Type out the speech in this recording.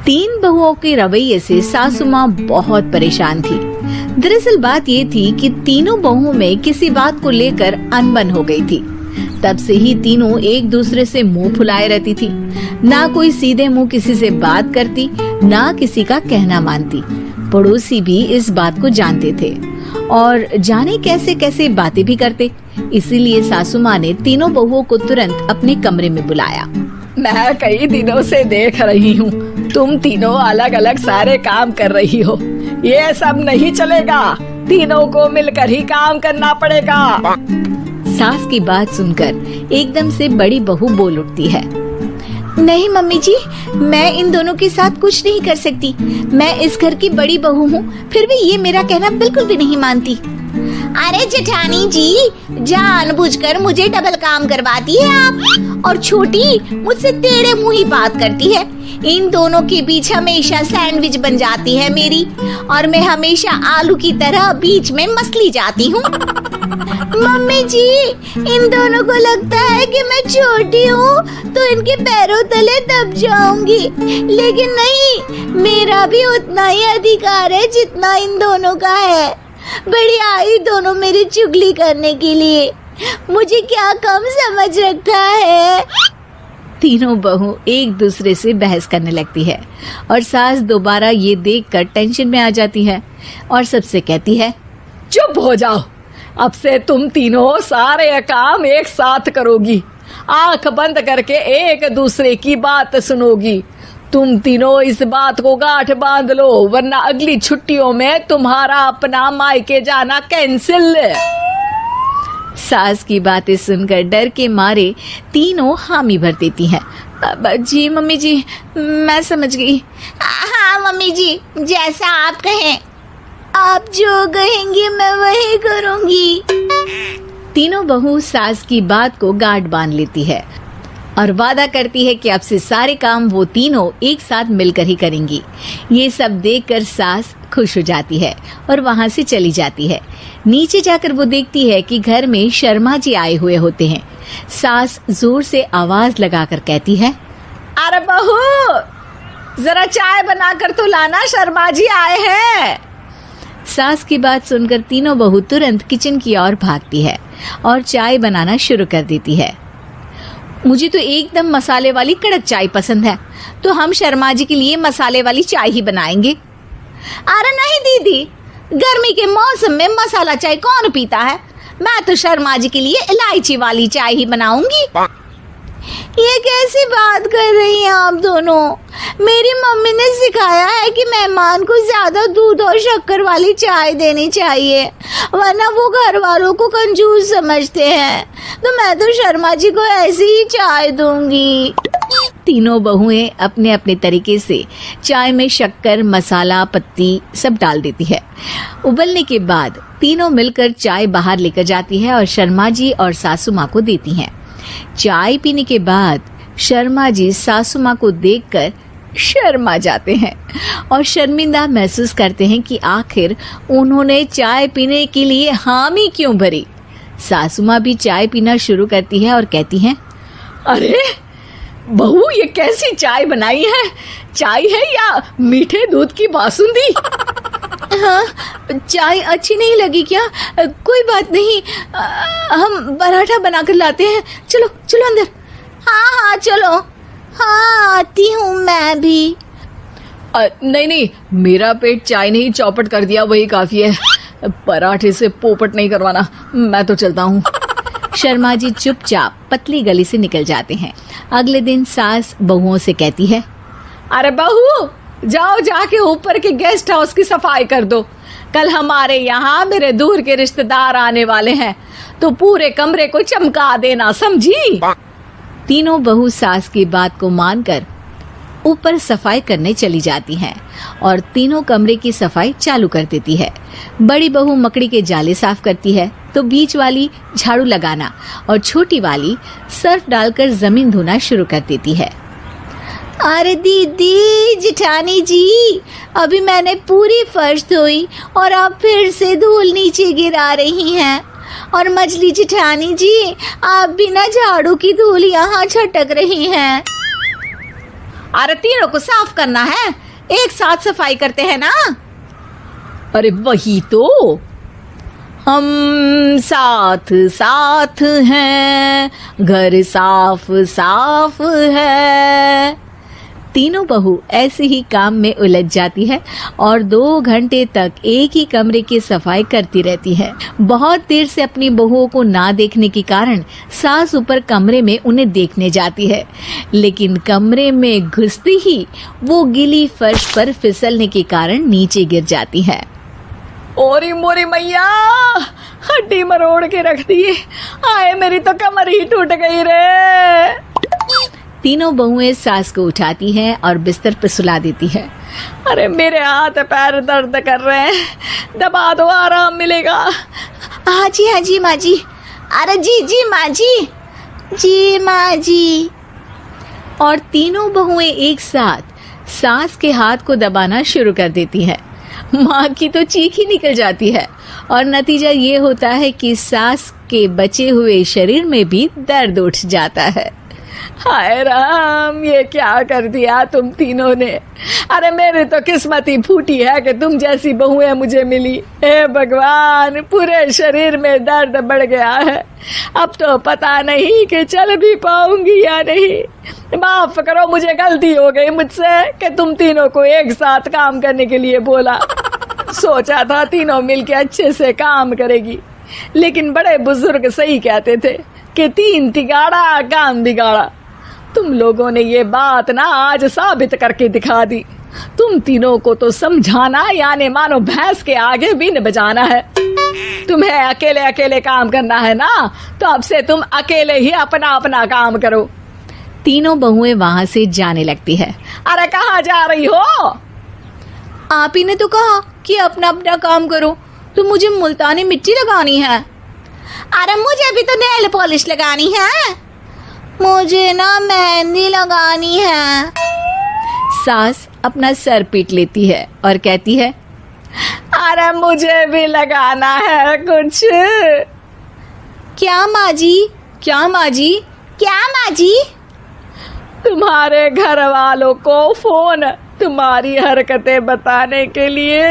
तीन बहुओं के रवैये से सासू माँ बहुत परेशान थी। दरअसल बात ये थी कि तीनों बहुओं में किसी बात को लेकर अनबन हो गई थी। तब से ही तीनों एक दूसरे से मुंह फुलाए रहती थी। ना कोई सीधे मुंह किसी से बात करती, ना किसी का कहना मानती। पड़ोसी भी इस बात को जानते थे और जाने कैसे कैसे बातें भी करते। इसीलिए सासू माँ ने तीनों बहुओं को तुरंत अपने कमरे में बुलाया। मैं कई दिनों से देख रही हूँ, तुम तीनों अलग अलग सारे काम कर रही हो। ये सब नहीं चलेगा, तीनों को मिलकर ही काम करना पड़ेगा। सास की बात सुनकर एकदम से बड़ी बहू बोल उठती है। नहीं मम्मी जी, मैं इन दोनों के साथ कुछ नहीं कर सकती। मैं इस घर की बड़ी बहू हूँ, फिर भी ये मेरा कहना बिल्कुल भी नहीं मानती। अरे जेठानी जी, जानबूझकर मुझे डबल काम करवाती है आप। और छोटी मुझसे टेढ़े मुंह ही बात करती है। इन दोनों के बीच हमेशा सैंडविच बन जाती है मेरी, और मैं हमेशा आलू की तरह बीच में मसली जाती हूँ। मम्मी जी, इन दोनों को लगता है कि मैं छोटी हूँ तो इनके पैरों तले दब जाऊंगी, लेकिन नहीं, मेरा भी उतना ही अधिकार है जितना इन दोनों का है। बड़ी आई दोनों मेरी चुगली करने के लिए, मुझे क्या कम समझ रखा है। तीनों बहू एक दूसरे से बहस करने लगती है और सास दोबारा ये देखकर टेंशन में आ जाती है और सबसे कहती है, चुप हो जाओ, अब से तुम तीनों सारे काम एक साथ करोगी। आंख बंद करके एक दूसरे की बात सुनोगी। तुम तीनों इस बात को गांठ बांध लो, वरना अगली छुट्टियों में तुम्हारा अपना मायके जाना कैंसिल। सास की बातें सुनकर डर के मारे तीनों हामी भर देती हैं। जी मम्मी जी, मैं समझ गई। हाँ मम्मी जी, जैसा आप कहें। आप जो कहेंगी मैं वही करूंगी। तीनों बहू सास की बात को गांठ बांध लेती है और वादा करती है कि अब से सारे काम वो तीनों एक साथ मिलकर ही करेंगी। ये सब देखकर सास खुश हो जाती है और वहाँ से चली जाती है। नीचे जाकर वो देखती है कि घर में शर्मा जी आए हुए होते हैं। सास जोर से आवाज लगाकर कहती है, अरे बहू, जरा चाय बनाकर तो लाना, शर्मा जी आए हैं। सास की बात सुनकर तीनों बहू तुरंत किचन की ओर भागती है और चाय बनाना शुरू कर देती है। मुझे तो एकदम मसाले वाली कड़क चाय पसंद है, तो हम शर्मा जी के लिए मसाले वाली चाय ही बनाएंगे। अरे नहीं दीदी, गर्मी के मौसम में मसाला चाय कौन पीता है? मैं तो शर्मा जी के लिए इलायची वाली चाय ही बनाऊंगी। ये कैसी बात कर रही हैं आप दोनों? मेरी मम्मी ने सिखाया है कि मेहमान को ज्यादा दूध और शक्कर वाली चाय देनी चाहिए, वरना वो घर वालों को कंजूस समझते हैं। तो मैं तो शर्मा जी को ऐसी ही चाय दूंगी। तीनों बहुएं अपने अपने तरीके से चाय में शक्कर, मसाला, पत्ती सब डाल देती है। उबलने के बाद तीनों मिलकर चाय बाहर लेकर जाती है और शर्मा जी और सासू माँ को देती हैं। चाय पीने के बाद शर्मा जी सासू माँ को देखकर शर्मा जाते हैं और शर्मिंदा महसूस करते हैं कि आखिर उन्होंने चाय पीने के लिए हामी क्यों भरी। सासू माँ भी चाय पीना शुरू करती है और कहती हैं, अरे बहू, ये कैसी चाय बनाई है? चाय है या मीठे दूध की बासुंदी? हाँ, चाय अच्छी नहीं लगी क्या? कोई बात नहीं, हम पराठा बनाकर लाते हैं। चलो चलो अंदर। हाँ चलो। हाँ, आती हूँ मैं भी। नहीं नहीं, मेरा पेट चाय ने ही चौपट कर दिया, वही काफी है। पराठे से पोपट नहीं करवाना, मैं तो चलता हूँ। शर्मा जी चुपचाप पतली गली से निकल जाते हैं। अगले दिन सास बहुओं से कहती है, अरे बहू, जाओ जाके ऊपर के गेस्ट हाउस की सफाई कर दो। कल हमारे यहाँ मेरे दूर के रिश्तेदार आने वाले हैं, तो पूरे कमरे को चमका देना, समझी? तीनों बहू सास की बात को मानकर ऊपर सफाई करने चली जाती हैं और तीनों कमरे की सफाई चालू कर देती है। बड़ी बहू मकड़ी के जाले साफ करती है, तो बीच वाली झाड़ू लगाना और छोटी वाली सर्फ डालकर जमीन धोना शुरू कर देती है। अरे दीदी, जेठानी जी, अभी मैंने पूरी फर्श धोई और आप फिर से धूल नीचे गिरा रही हैं। और मछली जेठानी जी, आप बिना झाड़ू की धूल यहाँ छटक रही हैं। अरे तीनों को साफ करना है, एक साथ सफाई करते हैं ना। अरे वही तो, हम साथ साथ हैं, घर साफ साफ है। तीनों बहू ऐसे ही काम में उलझ जाती है और 2 घंटे तक एक ही कमरे की सफाई करती रहती है। बहुत देर से अपनी बहुओं को ना देखने के कारण सास ऊपर कमरे में उन्हें देखने जाती है, लेकिन कमरे में घुसती ही वो गीली फर्श पर फिसलने के कारण नीचे गिर जाती है। ओरी मोरी मैया, हड्डी मरोड़ के रख दी। आए मेरी तो कमर ही टूट गई रे। तीनों बहुएं सास को उठाती हैं और बिस्तर पर सुला देती है। अरे मेरे हाथ पैर दर्द कर रहे हैं, दबा दो, आराम मिलेगा। हाँ जी माँ जी। अरे जी माँ जी, जी माँ जी। और तीनों बहुएं एक साथ सास के हाथ को दबाना शुरू कर देती हैं। माँ की तो चीख ही निकल जाती है और नतीजा ये होता है कि सास के बचे हुए शरीर में भी दर्द उठ जाता है। हाय राम, ये क्या कर दिया तुम तीनों ने। अरे मेरी तो किस्मत ही फूटी है कि तुम जैसी बहुएं मुझे मिली। हे भगवान, पूरे शरीर में दर्द बढ़ गया है। अब तो पता नहीं कि चल भी पाऊंगी या नहीं। माफ करो, मुझे गलती हो गई मुझसे कि तुम तीनों को एक साथ काम करने के लिए बोला। सोचा था तीनों मिलके अच्छे से काम करेगी, लेकिन बड़े बुजुर्ग सही कहते थे कि 3 तिगाड़ा काम बिगाड़ा। तुम लोगों ने ये बात ना आज साबित करके दिखा दी। तुम तीनों को तो समझाना यानी मानो भैंस के आगे भी न बजाना है। तुम्हें अकेले अकेले काम करना है ना, तो अब से तुम अकेले ही अपना अपना काम करो। तीनों बहुएं वहां से जाने लगती है। अरे कहाँ जा रही हो? आप ही ने तो कहा कि अपना अपना काम करो, तो मुझे मुल्तानी मिट्टी लगानी है। अरे मुझे भी तो नेल पॉलिश लगानी है, मुझे ना मेहंदी लगानी है। सास अपना सर पीट लेती है और कहती है, अरे मुझे भी लगाना है कुछ। क्या माँ जी? क्या माँ जी? क्या माँ जी? तुम्हारे घर वालों को फोन तुम्हारी हरकतें बताने के लिए।